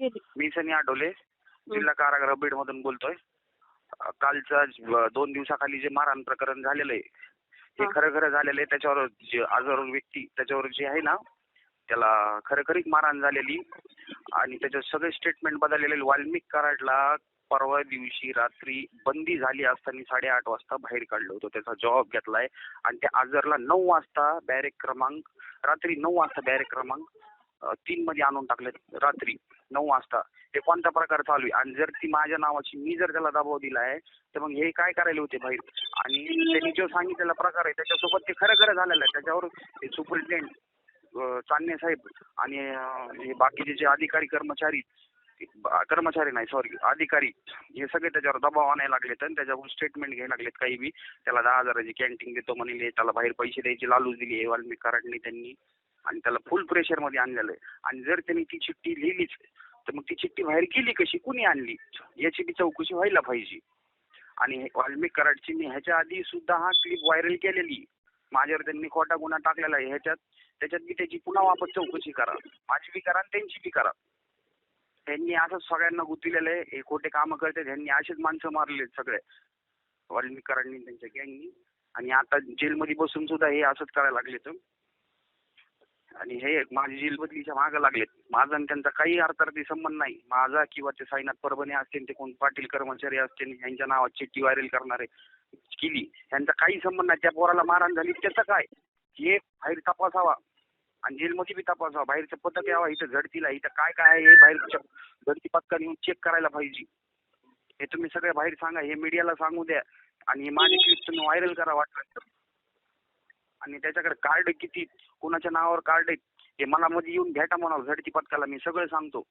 केली. मी सनी आठवले, जिल्हा कारागृह बीड मधून बोलतोय. कालचा 2 दिवसाखाली जे मारहाण प्रकरण झालेलं आहे हे खरं झालेलं आहे. त्याच्यावर जे आजार व्यक्ती त्याच्यावर जे आहे ना त्याला खरीच मारहाण झालेली आणि त्याचे सगळे स्टेटमेंट बदललेले. वाल्मिक कराडला परवा दिवशी रात्री बंदी झाली असताना 8:30 वाजता बाहेर काढलं होतं. त्याचा जॉब घेतलाय आणि त्या आजारला 9 वाजता बॅरेक क्रमांक रात्री 9 वाजता बॅरेक क्रमांक 3 मध्ये आणून टाकले. रात्री 9 वाजता हे कोणता प्रकार चालू आहे? आणि जर ती माझ्या नावाची मी जर त्याला दबाव दिलाय तर मग हे काय करायला होते बाहेर? आणि त्यांनी जो सांगितलेला प्रकार आहे त्याच्यासोबत ते खरं झालेलं आहे. त्याच्यावर सुपरिटेंडेंट चांदणे साहेब आणि हे बाकीचे जे अधिकारी कर्मचारी नाही सॉरी अधिकारी हे सगळे त्याच्यावर दबाव आणायला लागलेत आणि त्याच्यावर स्टेटमेंट घ्यायला लागलेत. काही बी त्याला 10,000ची कॅन्टीन देतो म्हणले, त्याला बाहेर पैसे द्यायची लालूच दिली आहे वाल्मिक कराडने त्यांनी आणि त्याला फुल प्रेशर मध्ये आणलेलं आहे. आणि जर त्यांनी ती चिठ्ठी लिहिलीच तर मग ती चिठ्ठी बाहेर गेली कशी, कुणी आणली याची बी चौकशी व्हायला पाहिजे. आणि वाल्मिक कराडची मी ह्याच्या आधी सुद्धा हा क्लिप व्हायरल केलेली. माझ्यावर त्यांनी खोटा गुन्हा टाकलेला आहे. त्याच्यात बी त्याची पुन्हा वापस चौकशी करा. माझी बी करा आणि त्यांची बी करा. त्यांनी असंच सगळ्यांना गुंतलेलं आहे. हे खोटे कामं करतात. ह्यांनी असेच माणसं मारले सगळे वाल्मिक कराडनी त्यांच्या गँगनी. आणि आता जेलमध्ये बसून सुद्धा हे असंच करायला लागलेत. आणि हे माझी जेल बदलीच्या मागं लागलेत. माझा आणि त्यांचा काही अर्थार्थी संबंध नाही. माझा किंवा ते साईनाथ परभणी असतील, ते कोण पाटील कर्मचारी असतील, यांच्या नावात चिठ्ठी व्हायरल करणारे केली, यांचा काही संबंध नाही. त्या पोराला मारहाण झाली त्याचं काय हे बाहेर तपासावा आणि जेलमध्ये बी तपासावा. बाहेरचं पथक यावा इथं झडतीला. इथं काय आहे हे बाहेर झडती पथकाने येऊन चेक करायला पाहिजे. हे तुम्ही सगळे बाहेर सांगा. हे मीडियाला सांगू द्या आणि हे माझे क्लिप तुम्ही व्हायरल करा वाटलं. आणि त्याच्याकडे कार्ड किती कोणाच्या नावावर कार्ड आहेत हे मला मध्ये येऊन भेटा म्हणावं झडती पथकाला. मी सगळं सांगतो.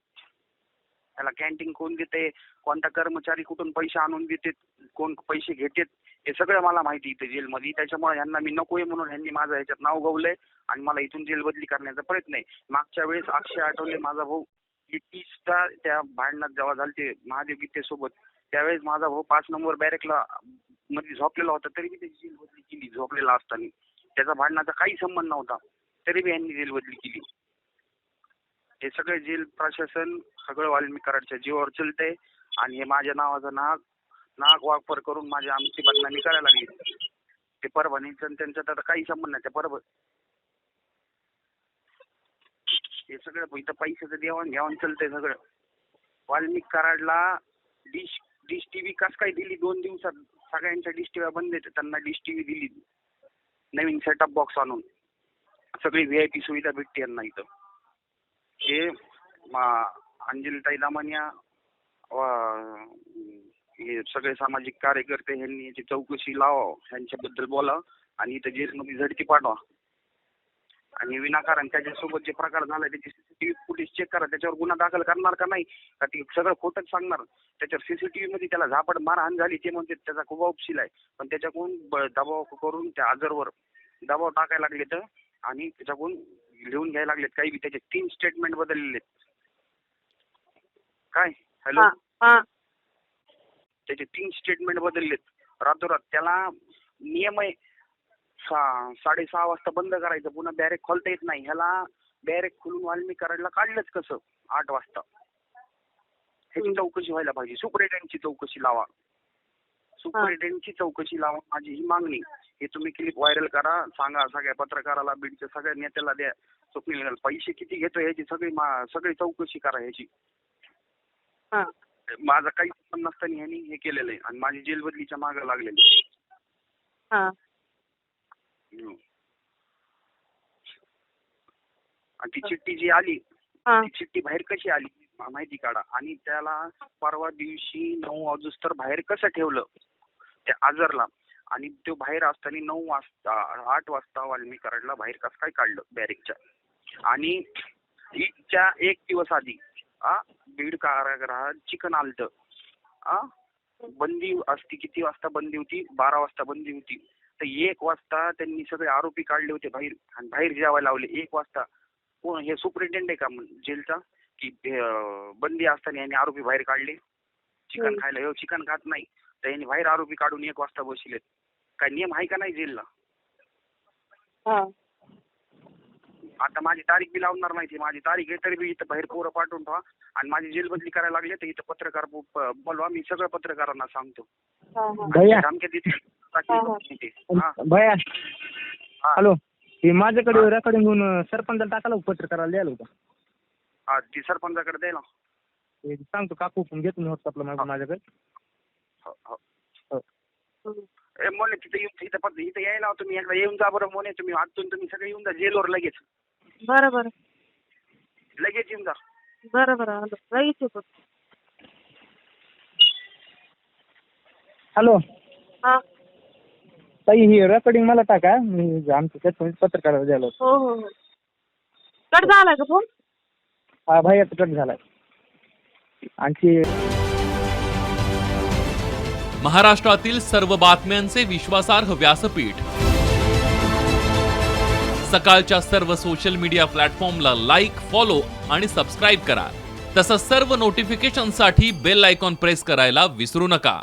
त्याला कॅन्टीन कोण देते, कोणता कर्मचारी कुठून पैसे आणून देते, कोण पैसे घेतात हे सगळं मला माहिती इथे जेलमध्ये. त्याच्यामुळे ह्यांना मी नकोय म्हणून ह्यांनी माझं ह्याच्यात नाव गवलंय आणि मला इथून जेल बदली करण्याचा प्रयत्न आहे. मागच्या वेळेस अक्षय आठवले माझा भाऊ 30चा त्या भांडणात जेव्हा झालते महादेव गीतेसोबत, त्यावेळेस माझा भाऊ 5 नंबर बॅरेकला मध्ये झोपलेला होता तरी बी त्याची जेल बदली केली झोपलेला असताना. त्याचा भांडणाचा काही संबंध नव्हता तरी बी यांनी जेल बदली केली. हे सगळे जेल प्रशासन सगळं वाल्मिक कराडच्या जीवावर चलतंय आणि हे माझ्या नावाचा नाक वापर करून आमची बदनामी करायला लागली. ते परभणीचं त्यांचा तर काही संबंध नाही. त्या हे सगळं इथं पैशाचं देवाण घ्यावण चलतंय सगळं. वाल्मिक कराडला डिश टीव्ही कस काय दिली 2 दिवसात? सगळ्यांच्या डिश टीव्ही बंद आहेत. त्यांना डिश टीव्ही दिली नवीन सेटअप बॉक्स आणून. सगळी VIP सुविधा भेटते यांना इथं. हे अंजलीताई दामनिया हे सगळे सामाजिक कार्यकर्ते ह्यांनी याची चौकशी लावा, ह्यांच्याबद्दल बोला आणि इथं जेलमध्ये झडती पाठवा. आणि विनाकारण त्याच्यासोबत जे प्रकार झाला त्याची CCTV फुटेज चेक करा. त्याच्यावर गुन्हा दाखल करणार का नाही का ते सगळं खोटंच सांगणार? त्याच्यावर CCTV मध्ये त्याला झापड मारहाण झाली ते म्हणते त्याचा खूप उपशील आहे. पण त्याच्याकडून दबाव करून त्या आजारवर दबाव टाकायला लागले तर आणि त्याच्याकडून लिहून घ्यायला लागलेत. काही बी त्याचे 3 स्टेटमेंट बदललेले काय. हॅलो, त्याचे 3 स्टेटमेंट बदललेत रातोरात. त्याला नियम आहे 6:30 वाजता बंद करायचं, पुन्हा बॅरेक खोलता येत नाही. ह्याला बॅरेक खोलून वाल्मिक कराडला काढलंच कसं 8 वाजता? ह्याची चौकशी व्हायला पाहिजे. सुपरिटेंडेंटची चौकशी लावा. सुपरिटेंडेंटची चौकशी लावा माझी ही मागणी. हे तुम्ही क्लिप व्हायरल करा, सांगा सगळ्या पत्रकाराला, बीडच्या सगळ्या नेत्याला द्या. स्वप्नील पैसे किती घेतो ह्याची सगळी चौकशी करा ह्याची. माझा काही संबंध नसताना ह्यांनी हे केलेलं आहे आणि माझी जेल बदलीच्या मागे लागलेली. आणि ती चिठ्ठी जी आली ती चिठ्ठी बाहेर कशी आली माहिती काढा. आणि त्याला परवा दिवशी 9 वाजता बाहेर कसं ठेवलं त्या आजारला आणि तो बाहेर असताना 9 वाजता 8 वाजता वाल्मिक कराडला बाहेर कसं काय काढलं बॅरेकच्या. आणि ईदच्या 1 दिवस आधी बीड कारागृहात चिकन आलतं. बंदी असती किती वाजता बंदी होती? 12 वाजता बंदी होती. तर 1 वाजता त्यांनी सगळे आरोपी काढले होते बाहेर आणि बाहेर जेवायला लावले 1 वाजता. कोण हे सुपरिटेंडेंट आहे का जेलचा की बंदी असताना यांनी आरोपी बाहेर काढले चिकन खायला? हे चिकन खात नाही तर यांनी बाहेर आरोपी काढून 1 वाजता बसलेत. काय नियम आहे का नाही जेलला? आता माझी तारीख बी लावणार नाही. माझी तारीख आहे तरी बी इथं बाहेर पोरं पाठवून ठेवा आणि माझी जेल बदली करायला लागले तर इथं पत्रकार बोलवा, मी सगळं पत्रकारांना सांगतो. भैया धमक्या देते. भैया हॅलो, हे माझ्याकडे रेकॉर्डिंग घेऊन सरपंचाला टाकायला पत्रकाराला द्यायला होतं. हा, ती सरपंचाकडे द्यायला सांगतो, काकू पण घेतो मी व्हॉट्सअपला माझ्याकडे. मोने तिथं इथं यायला तुम्ही एकदा येऊन जा बरं. मोने तुम्ही आतून तुम्ही सगळे येऊन जा जेलवर लगेच. बरं लगेच येऊन जा. बरं लगेच येतो. हॅलो हा ताई, ही रेकॉर्डिंग मला टाका, मी आमच्या पत्रकाराला द्यायला होतं. हो. कट झाला का फोन? हा भैयाचा कट झालाय. आणखी महाराष्ट्रातील सर्व बातम्यांचे विश्वासार्ह व्यासपीठ, सकाळच्या सर्व सोशल मीडिया प्लॅटफॉर्मला लाईक, फॉलो आणि सबस्क्राईब करा. तसंच सर्व नोटिफिकेशनसाठी बेल आयकॉन प्रेस करायला विसरू नका.